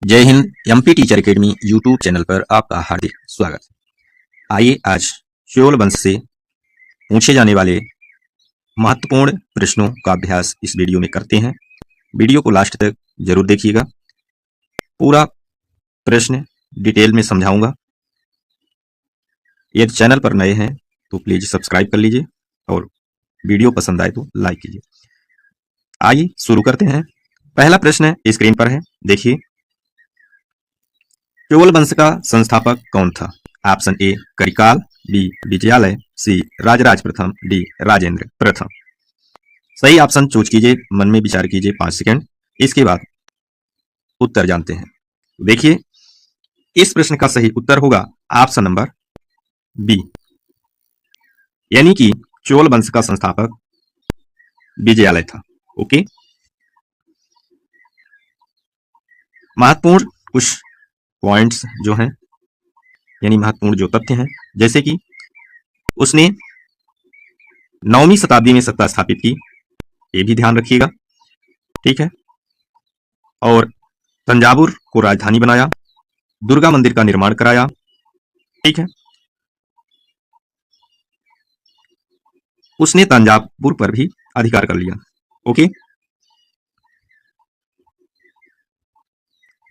जय Hind. MP teacher academy YouTube channel पर आपका हार्दिक स्वागत। आइए आज चोल वंश से पूछे जाने वाले महत्वपूर्ण प्रश्नों का अभ्यास इस वीडियो में करते हैं। वीडियो को लास्ट तक जरूर देखिएगा। पूरा प्रश्न डिटेल में समझाऊंगा। यदि चैनल पर नए हैं तो प्लीज सब्सक्राइब कर लीजिए और वीडियो पसंद आए तो लाइक कीजिए। आइए शुरू करते हैं। पहला प्रश्न स्क्रीन पर है, देखिए। चोल वंश का संस्थापक कौन था? Option A Karikala, B Vijayalaya, C Rajaraja प्रथम, डी राजेंद्र प्रथम। सही ऑप्शन चूज कीजिए, मन में विचार कीजिए 5 सेकंड। इसके बाद उत्तर जानते हैं। देखिए, इस प्रश्न का सही उत्तर होगा ऑप्शन नंबर बी, यानी कि चोल वंश का संस्थापक विजयालय था। ओके, महत्वपूर्ण कुछ पॉइंट्स जो हैं, यानी महत्वपूर्ण जो तथ्य हैं, जैसे कि उसने 9वीं शताब्दी में सत्ता स्थापित की, ये भी ध्यान रखिएगा, ठीक है। और तंजावुर को राजधानी बनाया, दुर्गा मंदिर का निर्माण कराया, ठीक है। उसने तंजावुर पर भी अधिकार कर लिया। ओके,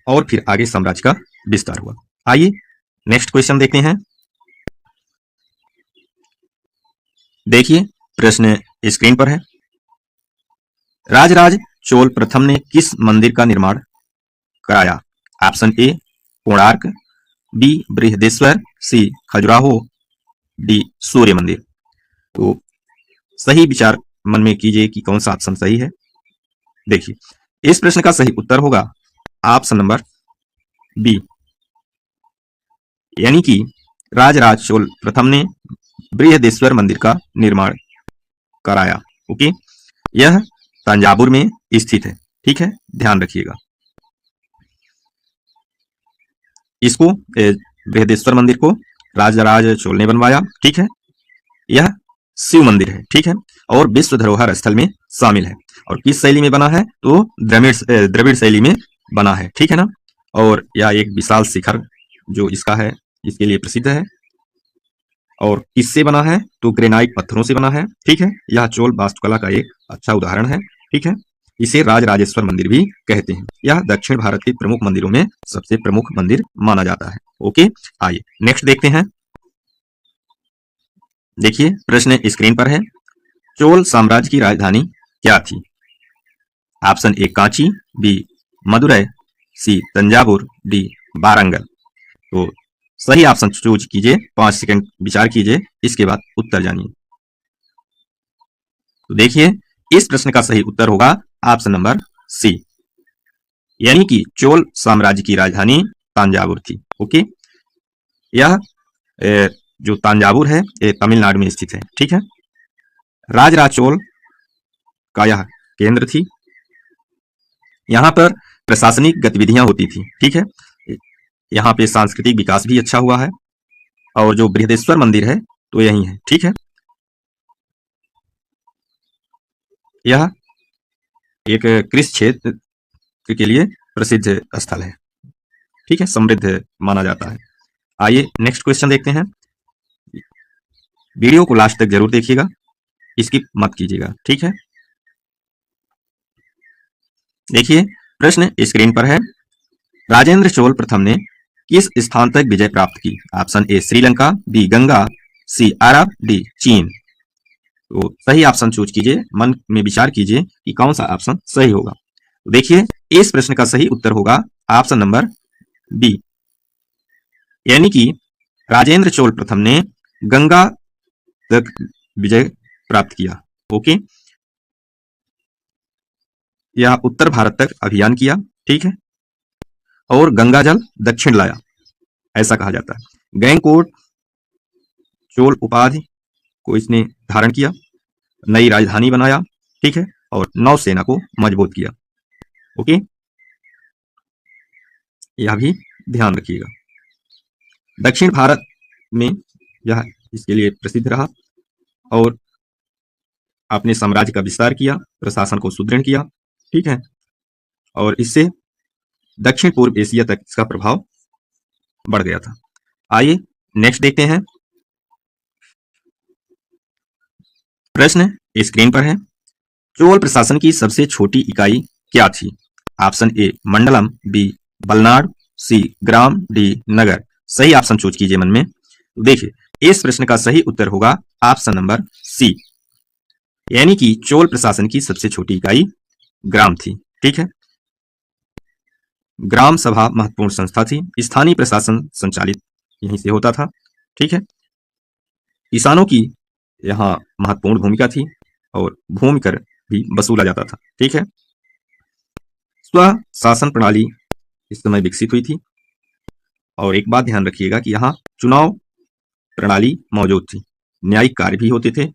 और फिर आगे साम्राज्य का विस्तार हुआ। आइए नेक्स्ट क्वेश्चन देखते हैं। देखिए, प्रश्न स्क्रीन पर है। राजराज चोल प्रथम ने किस मंदिर का निर्माण कराया? Option A Konark, B Brihadeeswara, C Khajuraho, D सूर्य मंदिर। तो सही विचार मन में कीजिए कि कौन सा ऑप्शन सही है। देखिए, इस प्रश्न का सही उत्तर होगा ऑप्शन नंबर बी, यानी कि राजराज चोल प्रथम ने बृहदेश्वर मंदिर का निर्माण कराया। ओके, यह तंजावुर में स्थित है, ठीक है, ध्यान रखिएगा। इसको बृहदेश्वर मंदिर को राजराज चोल ने बनवाया, ठीक है। यह शिव मंदिर है, ठीक है, और विश्व धरोहर स्थल में शामिल है। और किस शैली में बना है? तो द्रविड़ शैली में बना है, ठीक है ना। और यह एक विशाल शिखर जो इसका है, इसके लिए प्रसिद्ध है। और किससे बना है? तो ग्रेनाइट पत्थरों से बना है, ठीक है। यह चोल वास्तुकला का एक अच्छा उदाहरण है, ठीक है। इसे राजराजेश्वर मंदिर भी कहते हैं। यह दक्षिण भारत के प्रमुख मंदिरों में सबसे प्रमुख मंदिर माना जाता है। ओके, आइए नेक्स्ट देखते हैं। देखिए, प्रश्न स्क्रीन पर है। चोल साम्राज्य की राजधानी क्या थी? Option A Kanchi, B Madurai, C Thanjavur, D Warangal. तो सही ऑप्शन चूज कीजिए, 5 सेकंड विचार कीजिए, इसके बाद उत्तर जानिए। तो देखिए, इस प्रश्न का सही उत्तर होगा ऑप्शन नंबर सी, यानी कि चोल साम्राज्य की राजधानी तंजावुर थी। ओके, यह जो तंजावुर है ये तमिलनाडु में स्थित है, ठीक है। राजराज चोल का यह केंद्र थी। यहाँ पर प्रशासनिक गतिविधियां होती थी, ठीक है। यहाँ पे सांस्कृतिक विकास भी अच्छा हुआ है। और जो बृहदेश्वर मंदिर है तो यही है, ठीक है। यह एक कृषि क्षेत्र के लिए प्रसिद्ध स्थल है, ठीक है, समृद्ध माना जाता है। आइए नेक्स्ट क्वेश्चन देखते हैं। वीडियो को लास्ट तक जरूर देखिएगा, स्किप मत कीजिएगा, ठीक है। देखिए, प्रश्न स्क्रीन पर है। राजेंद्र चोल प्रथम ने किस स्थान तक विजय प्राप्त की? Option A Sri Lanka, B Ganga, C Arab, D चीन। तो सही ऑप्शन चूज कीजिए, मन में विचार कीजिए कि कौन सा ऑप्शन सही होगा। तो देखिए, इस प्रश्न का सही उत्तर होगा ऑप्शन नंबर बी, यानी कि राजेंद्र चोल प्रथम ने गंगा तक विजय प्राप्त किया। ओके, यह उत्तर भारत तक अभियान किया, ठीक है, और गंगा जल दक्षिण लाया, ऐसा कहा जाता है। गैंगकोट चोल उपाधि को इसने धारण किया, नई राजधानी बनाया, ठीक है, और नौसेना को मजबूत किया। ओके, यह भी ध्यान रखिएगा। दक्षिण भारत में यह इसके लिए प्रसिद्ध रहा और अपने साम्राज्य का विस्तार किया, प्रशासन को सुदृढ़ किया, ठीक है। और इससे दक्षिण पूर्व एशिया तक इसका प्रभाव बढ़ गया था। आइए नेक्स्ट देखते हैं। प्रश्न स्क्रीन पर है। चोल प्रशासन की सबसे छोटी इकाई क्या थी? ऑप्शन ए मंडलम, बी बलनाड, सी ग्राम, डी नगर। सही ऑप्शन चूज कीजिए मन में। देखिए इस प्रश्न का सही उत्तर होगा ऑप्शन नंबर सी, यानी कि चोल प्रशासन की सबसे छोटी इकाई ग्राम थी। ठीक है, ग्राम सभा महत्वपूर्ण संस्था थी। स्थानीय प्रशासन संचालित यहीं से होता था। ठीक है, किसानों की यहाँ महत्वपूर्ण भूमिका थी और भूमि कर भी वसूला जाता था। ठीक है, स्व शासन प्रणाली इस समय विकसित हुई थी और एक बात ध्यान रखिएगा कि यहाँ चुनाव प्रणाली मौजूद थी, न्यायिक कार्य भी होते थे,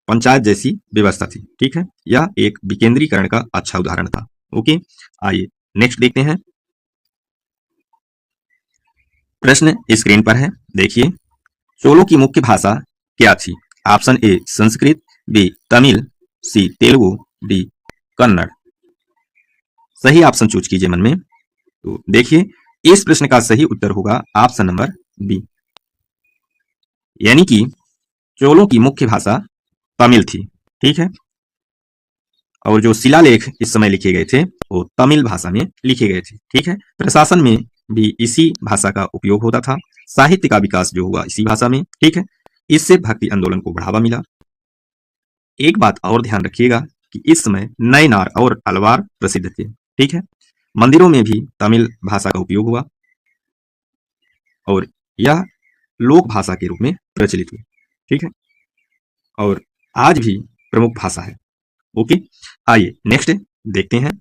पंचायत जैसी व्यवस्था थी। ठीक है, यह एक विकेंद्रीकरण का अच्छा उदाहरण था। ओके, आइए नेक्स्ट देखते हैं। प्रश्न स्क्रीन पर है, देखिए चोलों की मुख्य भाषा क्या थी? Option A Sanskrit, B Tamil, C Telugu, D Kannada. सही ऑप्शन चूज कीजिए मन में। तो देखिए इस प्रश्न का सही उत्तर होगा ऑप्शन नंबर बी, यानी कि चोलों की मुख्य भाषा तमिल थी। ठीक है, और जो शिलालेख इस समय लिखे गए थे वो तमिल भाषा में लिखे गए थे। ठीक है, प्रशासन में भी इसी भाषा का उपयोग होता था। साहित्य का विकास जो हुआ इसी भाषा में। ठीक है, इससे भक्ति आंदोलन को बढ़ावा मिला। एक बात और ध्यान रखिएगा कि इस समय नयनार और अलवार प्रसिद्ध थे। ठीक है, मंदिरों में भी तमिल भाषा का उपयोग हुआ और यह लोक भाषा के रूप में प्रचलित हुई। ठीक है, और आज भी प्रमुख भाषा है। ओके, आइए नेक्स्ट देखते हैं।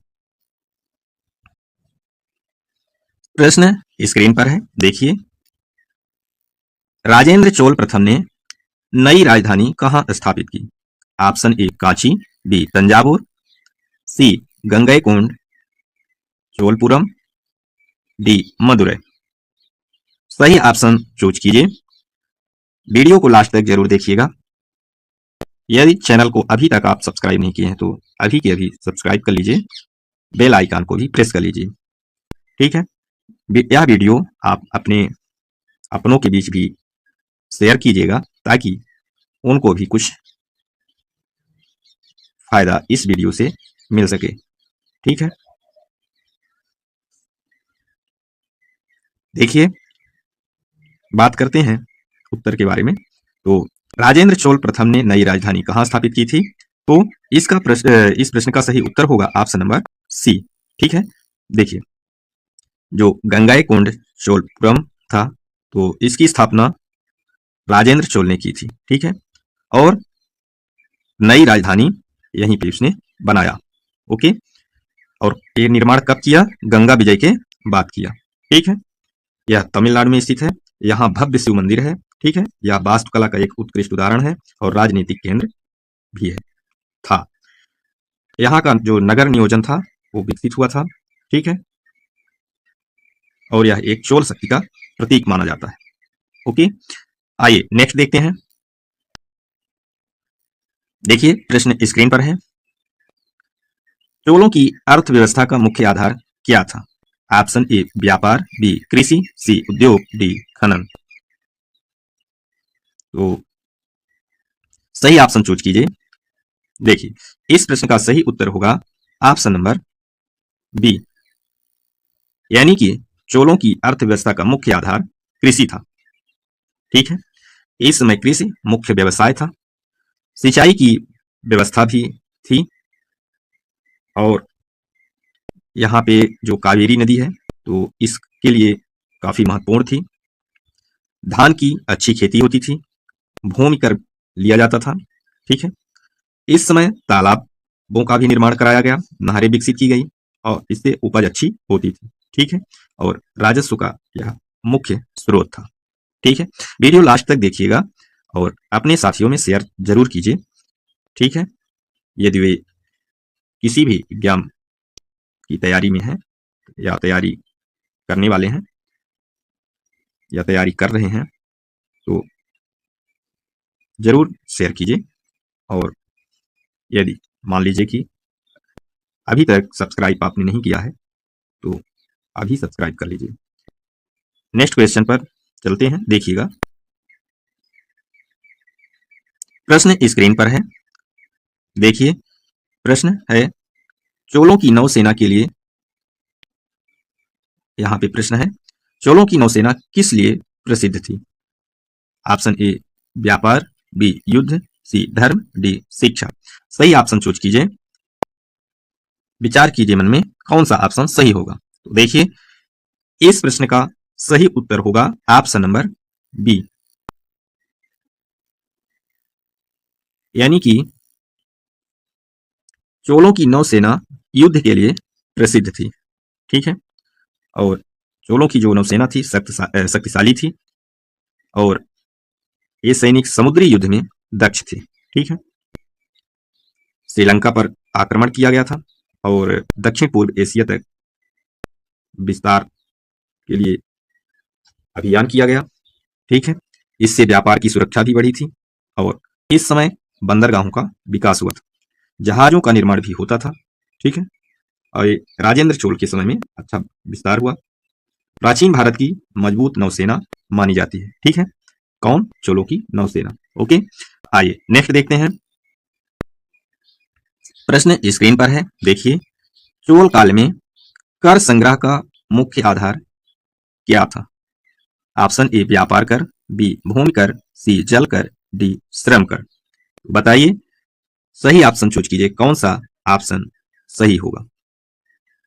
प्रश्न स्क्रीन पर है, देखिए राजेंद्र चोल प्रथम ने नई राजधानी कहां स्थापित की? Option A Kanchi, B Thanjavur, C Gangaikonda Cholapuram, D Madurai. सही ऑप्शन चूज कीजिए। वीडियो को लास्ट तक जरूर देखिएगा। यदि चैनल को अभी तक आप सब्सक्राइब नहीं किए हैं तो अभी के अभी सब्सक्राइब कर लीजिए, बेल आइकन को भी प्रेस कर लीजिए। ठीक है, यह वीडियो आप अपने अपनों के बीच भी शेयर कीजिएगा ताकि उनको भी कुछ फायदा इस वीडियो से मिल सके। ठीक है, देखिए बात करते हैं उत्तर के बारे में। तो राजेंद्र चोल प्रथम ने नई राजधानी कहां स्थापित की थी? तो इसका इस प्रश्न का सही उत्तर होगा ऑप्शन नंबर सी। ठीक है, देखिए जो गंगईकोंड चोलपुरम था तो इसकी स्थापना राजेंद्र चोल ने की थी। ठीक है, और नई राजधानी यहीं पे उसने बनाया। ओके, और ये निर्माण कब किया? गंगा विजय के बाद किया। ठीक है, यह तमिलनाडु में स्थित है। यहाँ भव्य शिव मंदिर है। ठीक है, यह वास्तुकला का एक उत्कृष्ट उदाहरण है और राजनीतिक केंद्र भी है था। यहाँ का जो नगर नियोजन था वो विकसित हुआ था। ठीक है, और यह एक चोल शक्ति का प्रतीक माना जाता है। ओके, आइए नेक्स्ट देखते हैं। देखिए प्रश्न स्क्रीन पर है। चोलों की अर्थव्यवस्था का मुख्य आधार क्या था? ऑप्शन ए व्यापार, बी कृषि, सी उद्योग, डी खनन। तो सही ऑप्शन चूज कीजिए। देखिए इस प्रश्न का सही उत्तर होगा ऑप्शन नंबर बी, यानी कि चोलों की अर्थव्यवस्था का मुख्य आधार कृषि था। ठीक है, इस समय कृषि मुख्य व्यवसाय था। सिंचाई की व्यवस्था भी थी और यहाँ पे जो कावेरी नदी है तो इसके लिए काफी महत्वपूर्ण थी। धान की अच्छी खेती होती थी, भूमि कर लिया जाता था। ठीक है, इस समय तालाबों का भी निर्माण कराया गया, नहरें विकसित की गई और इससे उपज अच्छी होती थी। ठीक है, और राजस्व का यह मुख्य स्रोत था। ठीक है, वीडियो लास्ट तक देखिएगा और अपने साथियों में शेयर जरूर कीजिए। ठीक है, यदि वे किसी भी एग्जाम की तैयारी में हैं या तैयारी करने वाले हैं या तैयारी कर रहे हैं तो जरूर शेयर कीजिए। और यदि मान लीजिए कि अभी तक सब्सक्राइब आपने नहीं किया है तो अभी सब्सक्राइब कर लीजिए। नेक्स्ट क्वेश्चन पर चलते हैं, देखिएगा। प्रश्न स्क्रीन पर है, देखिए। प्रश्न है, चोलों की नौसेना के लिए, यहाँ पे प्रश्न है, चोलों की नौसेना किस लिए प्रसिद्ध थी? ऑप्शन ए व्यापार, बी युद्ध, सी धर्म, डी शिक्षा। सही ऑप्शन चूज कीजिए, विचार कीजिए मन में कौन सा ऑप्शन सही होगा। तो देखिए, इस प्रश्न का सही उत्तर होगा ऑप्शन नंबर बी, यानी कि चोलों की नौसेना युद्ध के लिए प्रसिद्ध थी। ठीक है, और चोलों की जो नौसेना थी शक्तिशाली थी, और ये सैनिक समुद्री युद्ध में दक्ष थे। ठीक है, श्रीलंका पर आक्रमण किया गया था और दक्षिण पूर्व एशिया तक विस्तार के लिए अभियान किया गया। ठीक है, इससे व्यापार की सुरक्षा भी बढ़ी थी और इस समय बंदरगाहों का विकास हुआ था, जहाजों का निर्माण भी होता था। ठीक है, और राजेंद्र चोल के समय में अच्छा विस्तार हुआ। प्राचीन भारत की मजबूत नौसेना मानी जाती है। ठीक है, कौन? चोलों की नौसेना। ओके, आइए नेक्स्ट देखते हैं। प्रश्न स्क्रीन पर है, देखिए। चोल काल में कर संग्रह का मुख्य आधार क्या था? ऑप्शन ए व्यापार कर, बी भूमि कर, सी जल कर, डी श्रम कर। बताइए, सही ऑप्शन चूज कीजिए, कौन सा ऑप्शन सही होगा।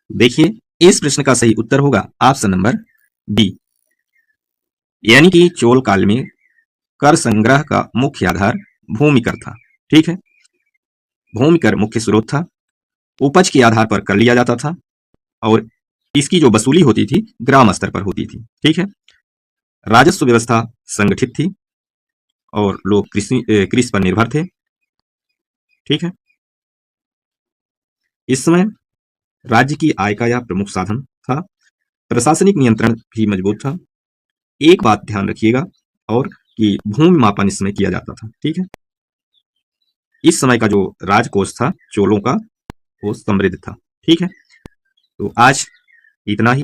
देखिए, इस प्रश्न का सही उत्तर होगा ऑप्शन नंबर बी, यानी कि चोल काल में कर संग्रह का मुख्य आधार भूमि कर था। ठीक है, भूमि कर मुख्य स्रोत था, उपज के आधार पर कर लिया जाता था और इसकी जो वसूली होती थी ग्राम स्तर पर होती थी। ठीक है, राजस्व व्यवस्था संगठित थी और लोग कृषि पर निर्भर थे। ठीक है, इस समय राज्य की आय का यह प्रमुख साधन था। प्रशासनिक नियंत्रण भी मजबूत था। एक बात ध्यान रखिएगा और कि भूमि मापन इस समय किया जाता था। ठीक है, इस समय का जो राजकोष था चोलों का, वो समृद्ध था। ठीक है, तो आज इतना ही।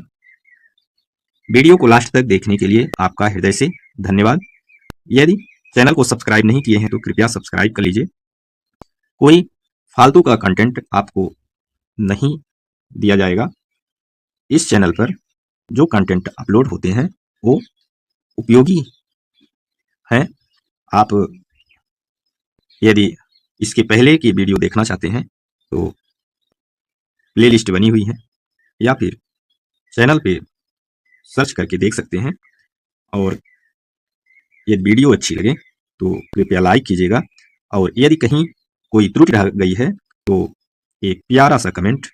वीडियो को लास्ट तक देखने के लिए आपका हृदय से धन्यवाद। यदि चैनल को सब्सक्राइब नहीं किए हैं तो कृपया सब्सक्राइब कर लीजिए। कोई फालतू का कंटेंट आपको नहीं दिया जाएगा। इस चैनल पर जो कंटेंट अपलोड होते हैं वो उपयोगी हैं। आप यदि इसके पहले की वीडियो देखना चाहते हैं तो प्लेलिस्ट बनी हुई है, या फिर चैनल पे सर्च करके देख सकते हैं। और यदि वीडियो अच्छी लगे तो कृपया लाइक कीजिएगा, और यदि कहीं कोई त्रुटि रह गई है तो एक प्यारा सा कमेंट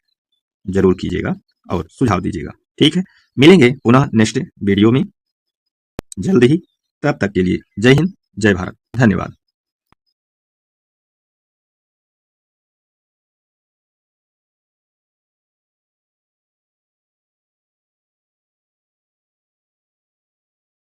जरूर कीजिएगा और सुझाव दीजिएगा। ठीक है, मिलेंगे पुनः नेक्स्ट वीडियो में जल्द ही। तब तक के लिए जय हिंद, जय भारत, धन्यवाद।